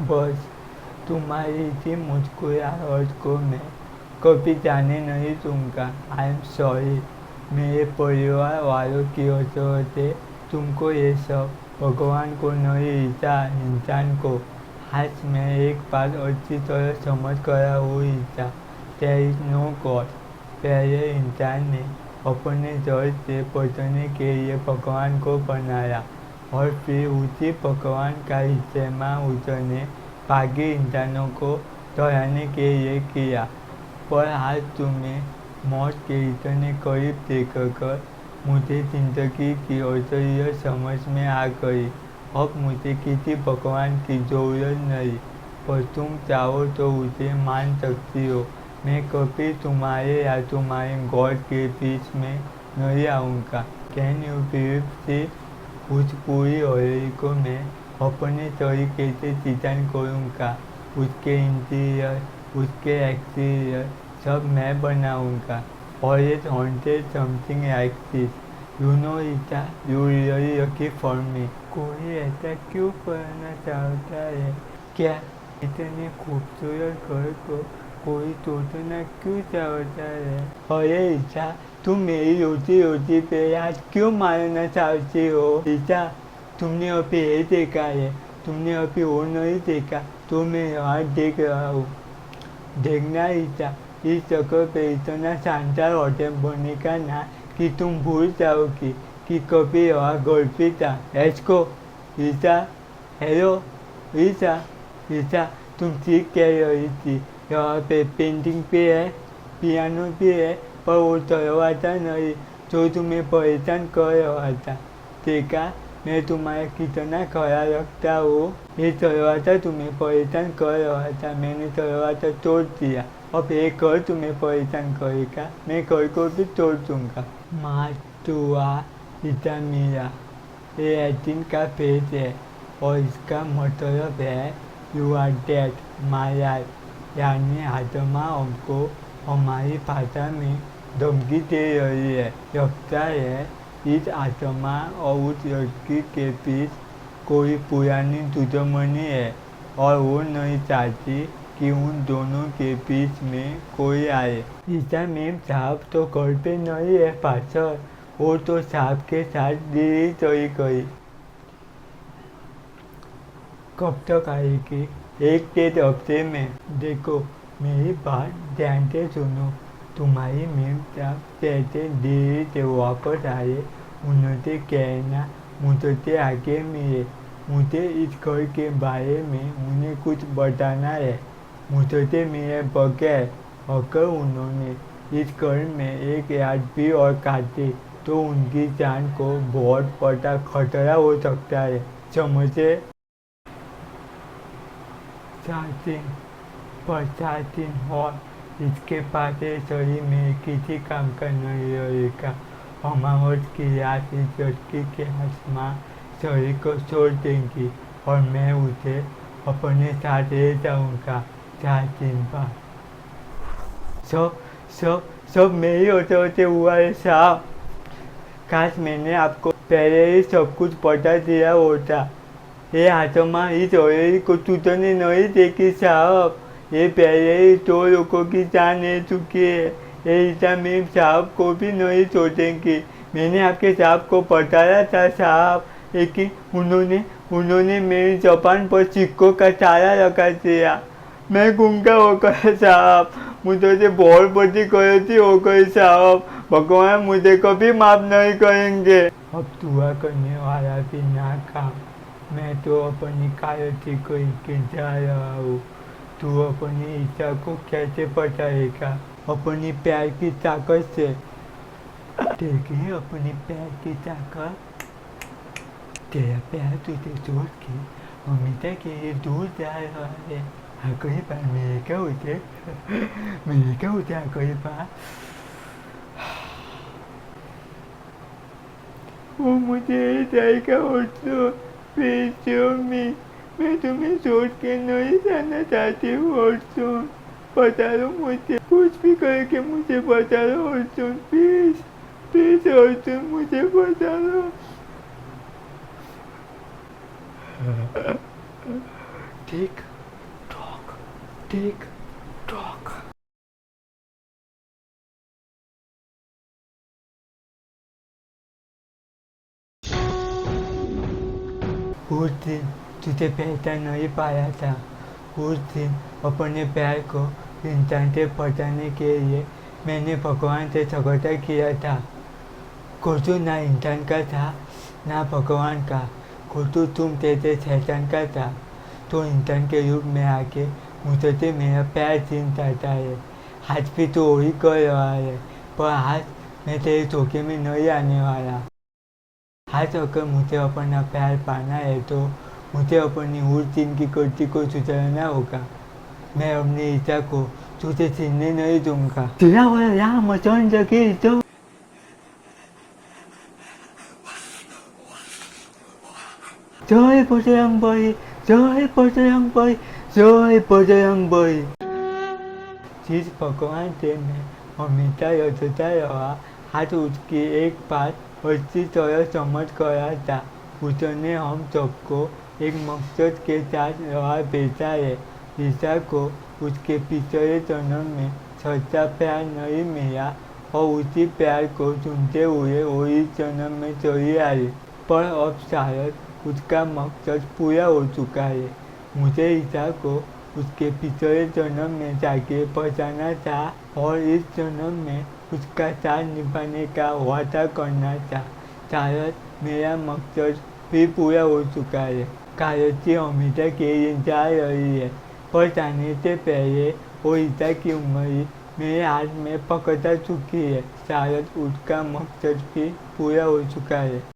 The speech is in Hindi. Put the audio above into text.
बस तुम्हारी थी मुझको या अर्थ को मैं कभी जाने नहीं दूंगा। आई एम सॉरी मेरे परिवार वालों की वजह से तुमको ये सब भगवान को नहीं ईजा इंसान को। आज मैं एक बात अच्छी तरह समझ गया हूँ ईजा, देयर इज नो गॉड। पहले इंसान ने अपने जड़ से बचने के लिए भगवान को बनाया और फिर उसी भगवान का हिस्से में उसने बाकी इंसानों को डराने के लिए किया। पर आज तुम्हें मौत के इतने करीब देखकर मुझे जिंदगी की असलियत समझ में आ गई। अब मुझे किसी भगवान की ज़रूरत नहीं, पर तुम चाहो तो उसे मान सकती हो। मैं कभी तुम्हारे या तुम्हारे गॉड के बीच में नहीं आऊँगा। Can you believe this? उस पूरी हवेली को मैं अपने तरीके से डिजाइन करूँगा। उसके इंटीरियर, उसके एक्सटीरियर सब मैं बनाऊँगा। और it haunted something like this. You know eta, you really lucky for me. कोई ऐसा क्यों करना चाहता है? क्या इतने खूबसूरत घर को कोई तोड़ना क्यों चाहता है? अरे ईटा, तुम मेरी रोटी रोटी पे आज क्यों मारना चाहती हो? ईटा, तुमने अभी ये देखा है, तुमने अभी वो नहीं देखा, तो मैं यहाँ देख रहा हूँ। देखना ईटा, इस जगह पे इतना शानदार होटल बनेगा ना कि तुम भूल जाओगी कि कभी यहाँ घर भी था। एस्को ईसा, हेलो ईसा, ईसा तुम ठीक कह रही थी। यहाँ पे पेंटिंग भी है, पियानो भी है, पर वो दरवाजा नहीं जो तुम्हें परेशान कर रहा था। देखा मैं तुम्हारा कितना ख्याल रखता हूँ। ये दरवाजा तुम्हें परेशान कर रहा था, मैंने दरवाजा तोड़ दिया। अब एक घर तुम्हें परेशान करेगा, मैं घर को भी तोड़ दूंगा। मातुआ इटामिया, ये लैटिन का पेज है और इसका मतलब है you are dead my life, यानी आत्मा हमको हमारी भाषा में धमकी दे रही है। लगता है इस आत्मा और उस लड़की के बीच कोई पुरानी दुश्मनी है और वो नहीं चाहती कि उन दोनों के बीच में कोई आए। ईसा मैम साहब तो घर पे नहीं है पाचर, वो तो साहब के साथ दिल्ली चली गई। कब तक आएगी? एक डेढ़ हफ्ते में। देखो मेरी बात ध्यान से सुनो। तुम्हारी मैम साहब जैसे दिल्ली से वापस आए उन्होंने कहना मुझसे आगे मिले। मुझे इस घर के बारे में उन्हें कुछ बताना है। मुझसे मिले बगैर अगर उन्होंने इस घर में एक याद भी और काटी तो उनकी जान को बहुत बड़ा खतरा हो सकता है, समझे? 4 दिन और इसके बाद ये शरीर में किसी काम का नहीं रहेगा। अमावस की रात इस लड़की के आत्मा शरीर को छोड़ देंगी और मैं उसे अपने साथ ले जाऊंगा 4 दिन बाद। सब मेरी वजह से हुआ है साहब। काश मैंने आपको पहले ही सब कुछ बता दिया होता। ये आत्मा इस हवेली को टूटने नहीं देगी साहब। ये पहले ही 2 लोगों की जान ले चुकी है। ये ईसा मैम साहब को भी नहीं छोड़ेंगी। मैंने आपके साहब को बताया था साहब, लेकिन उन्होंने मेरी जबान पर सिक्कों का ताला लगा दिया। मैं गुंगा हो गया साहब, मुझे बहुत बड़ी गलती हो गई साहब। भगवान मुझे कभी माफ नहीं करेंगे। अब दुआ करने वाला भी नाकाम। मैं तो अपनी कायरती को लेके जा रहा हूँ। तू अपनी इच्छा को कैसे बताएगा? अपनी प्यार की ताकत से। देखिए अपनी प्यार की ताकत। तेरा प्यार तुझे छोड़ के हमेशा के लिए दूर जा रहा है। आखिरी बार मेरे क्या होते आखिरी बार वो मुझे जाएगा और मैं तुम्हें छोड़ के नहीं जाना चाहती हूँ। अर्जुन बता दो मुझे, कुछ भी करके मुझे बता दो अर्जुन, प्लीज अर्जुन मुझे बता दो। Tick tock, tick tock. उस दिन तुझे पहचान नहीं पाया था। उस दिन अपने प्यार को इंसान से पहुँचाने के लिए मैंने भगवान से झगड़ा किया था। खोजू ना इंसान का था ना भगवान का, खोजू तुम जैसे शैतान का था। तो इंसान के रूप में आके मुझे से मेरा प्यार छीन चाहता है। आज भी तो वही कर रहा है, पर आज मैं तेरे धोखे में नहीं आने वाला। आज अगर मुझे अपना प्यार पाना है तो मुझे अपनी उस दिन की गलती को सुधारना होगा। मैं अपनी इच्छा को तुझे छीनने नहीं दूंगा। तेरा वाला रामचंद्र की जो जय बजरंग बली, जय बजरंग बली, जय बजरंग बली। जिस भगवान से मैं हमेशा रचता रहा, आज उसकी एक बात अच्छी तरह समझ गया था। उसने हम सबको एक मकसद के साथ रहा भेजा है। ईशा को उसके पिछले जन्म में सच्चा प्यार नहीं मिला और उसी प्यार को सुनते हुए वो इस जन्म में चली आई, पर अब शायद उसका मकसद पूरा हो चुका है। मुझे ईशा को उसके पिछले जन्म में जाके पहुँचाना था और इस जन्म में उसका साथ निभाने का वादा करना था। शायद मेरा मकसद भी पूरा हो चुका है। कायची हमेशा के इंतजार रही है, पर जाने से पहले वो ईशा की उम्र मेरे हाथ में पकड़ा चुकी है। शायद उसका मकसद भी पूरा हो चुका है।